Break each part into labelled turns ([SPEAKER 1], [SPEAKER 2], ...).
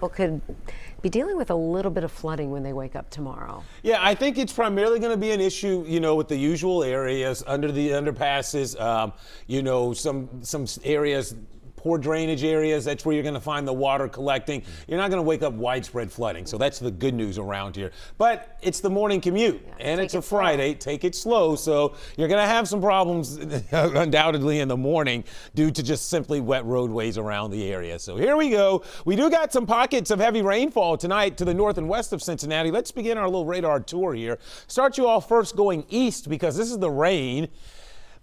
[SPEAKER 1] people could be dealing with a little bit of flooding when they wake up tomorrow.
[SPEAKER 2] Yeah, I think it's primarily going to be an issue, with the usual areas under the underpasses, some areas, poor drainage areas. That's where you're going to find the water collecting. You're not going to wake up widespread flooding. So that's the good news around here. But it's the morning commute, and it's a Friday. Take it slow. So you're going to have some problems undoubtedly in the morning due to just simply wet roadways around the area. So here we go. We do got some pockets of heavy rainfall tonight to the north and west of Cincinnati. Let's begin our little radar tour here. Start you off first going east because this is the rain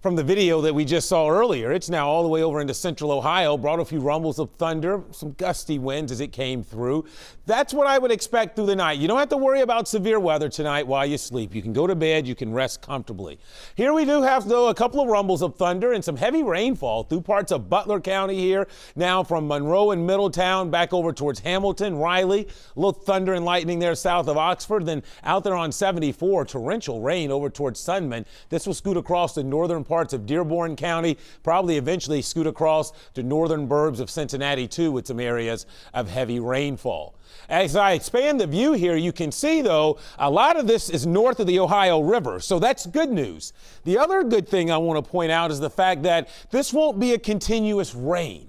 [SPEAKER 2] from the video that we just saw earlier. It's now all the way over into central Ohio, brought a few rumbles of thunder, some gusty winds as it came through. That's what I would expect through the night. You don't have to worry about severe weather tonight while you sleep. You can go to bed, you can rest comfortably. Here we do have, though, a couple of rumbles of thunder and some heavy rainfall through parts of Butler County here. Now from Monroe and Middletown back over towards Hamilton, Riley, a little thunder and lightning there south of Oxford. Then out there on 74, torrential rain over towards Sunman. This will scoot across the northern parts of Dearborn County, probably eventually scoot across to northern burbs of Cincinnati too with some areas of heavy rainfall. As I expand the view here, you can see, though, a lot of this is north of the Ohio River, so that's good news. The other good thing I want to point out is the fact that this won't be a continuous rain.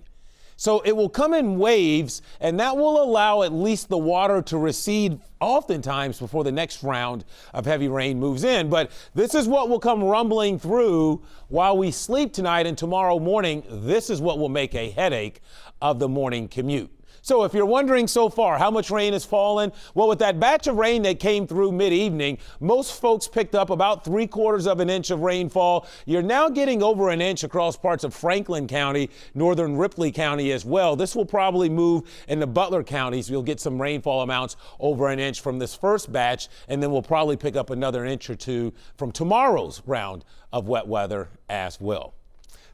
[SPEAKER 2] So it will come in waves, and that will allow at least the water to recede oftentimes before the next round of heavy rain moves in. But this is what will come rumbling through while we sleep tonight, and tomorrow morning, this is what will make a headache of the morning commute. So if you're wondering so far how much rain has fallen, well, with that batch of rain that came through mid-evening, most folks picked up about 3/4 of an inch of rainfall. You're now getting over an inch across parts of Franklin County, northern Ripley County as well. This will probably move into Butler counties. You'll get some rainfall amounts over an inch from this first batch, and then we'll probably pick up another inch or two from tomorrow's round of wet weather as well.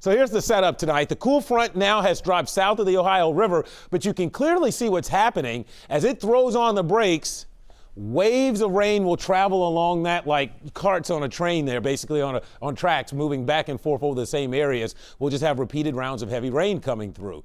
[SPEAKER 2] So here's the setup tonight. The cool front now has dropped south of the Ohio River, but you can clearly see what's happening as it throws on the brakes. Waves of rain will travel along that like carts on a train there, basically on tracks, moving back and forth over the same areas. We'll just have repeated rounds of heavy rain coming through.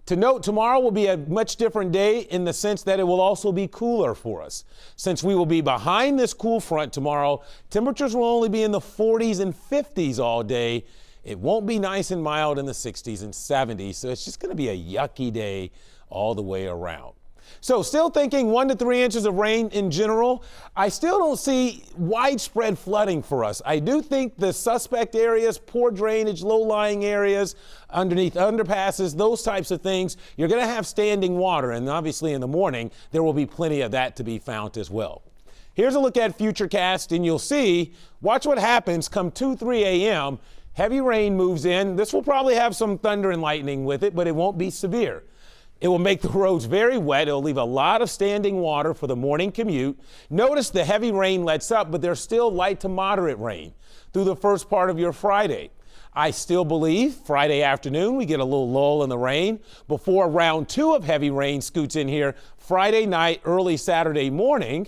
[SPEAKER 2] To note, tomorrow will be a much different day in the sense that it will also be cooler for us. Since we will be behind this cool front tomorrow, temperatures will only be in the 40s and 50s all day. It won't be nice and mild in the 60s and 70s, so it's just going to be a yucky day all the way around. So still thinking 1 to 3 inches of rain in general. I still don't see widespread flooding for us. I do think the suspect areas, poor drainage, low-lying areas, underneath underpasses, those types of things, you're going to have standing water, and obviously in the morning there will be plenty of that to be found as well. Here's a look at Futurecast, and you'll see, watch what happens come 2, 3 a.m. Heavy rain moves in. This will probably have some thunder and lightning with it, but it won't be severe. It will make the roads very wet. It'll leave a lot of standing water for the morning commute. Notice the heavy rain lets up, but there's still light to moderate rain through the first part of your Friday. I still believe Friday afternoon we get a little lull in the rain before round 2 of heavy rain scoots in here Friday night, early Saturday morning.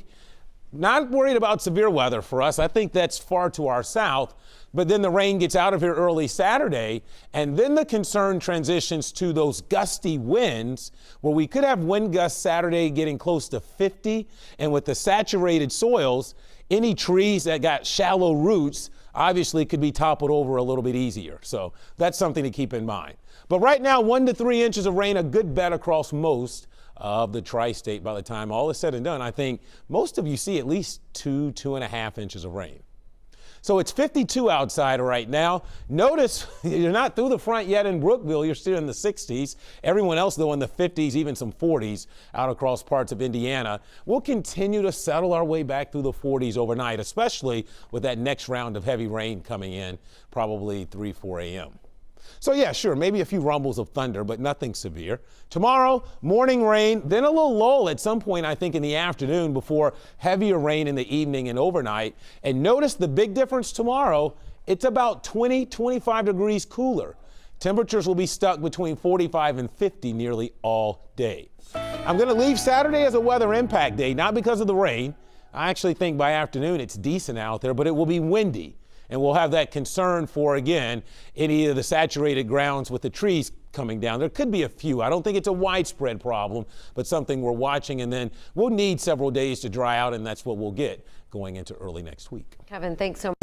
[SPEAKER 2] Not worried about severe weather for us. I think that's far to our south. But then the rain gets out of here early Saturday, and then the concern transitions to those gusty winds where we could have wind gusts Saturday getting close to 50. And with the saturated soils, any trees that got shallow roots obviously could be toppled over a little bit easier. So that's something to keep in mind. But right now, 1 to 3 inches of rain, a good bet across most of the tri-state. By the time all is said and done, I think most of you see at least 2.5 inches of rain. So it's 52 outside right now. Notice you're not through the front yet in Brookville. You're still in the 60s. Everyone else, though, in the 50s, even some 40s out across parts of Indiana. We'll continue to settle our way back through the 40s overnight, especially with that next round of heavy rain coming in, probably 3, 4 a.m. So yeah, sure, maybe a few rumbles of thunder, but nothing severe. Tomorrow, morning rain, then a little lull at some point, I think, in the afternoon before heavier rain in the evening and overnight. And notice the big difference tomorrow, it's about 20, 25 degrees cooler. Temperatures will be stuck between 45 and 50 nearly all day. I'm going to leave Saturday as a weather impact day, not because of the rain. I actually think by afternoon it's decent out there, but it will be windy. And we'll have that concern for, again, any of the saturated grounds with the trees coming down. There could be a few. I don't think it's a widespread problem, but something we're watching, and then we'll need several days to dry out, and that's what we'll get going into early next week.
[SPEAKER 1] Kevin, thanks so much.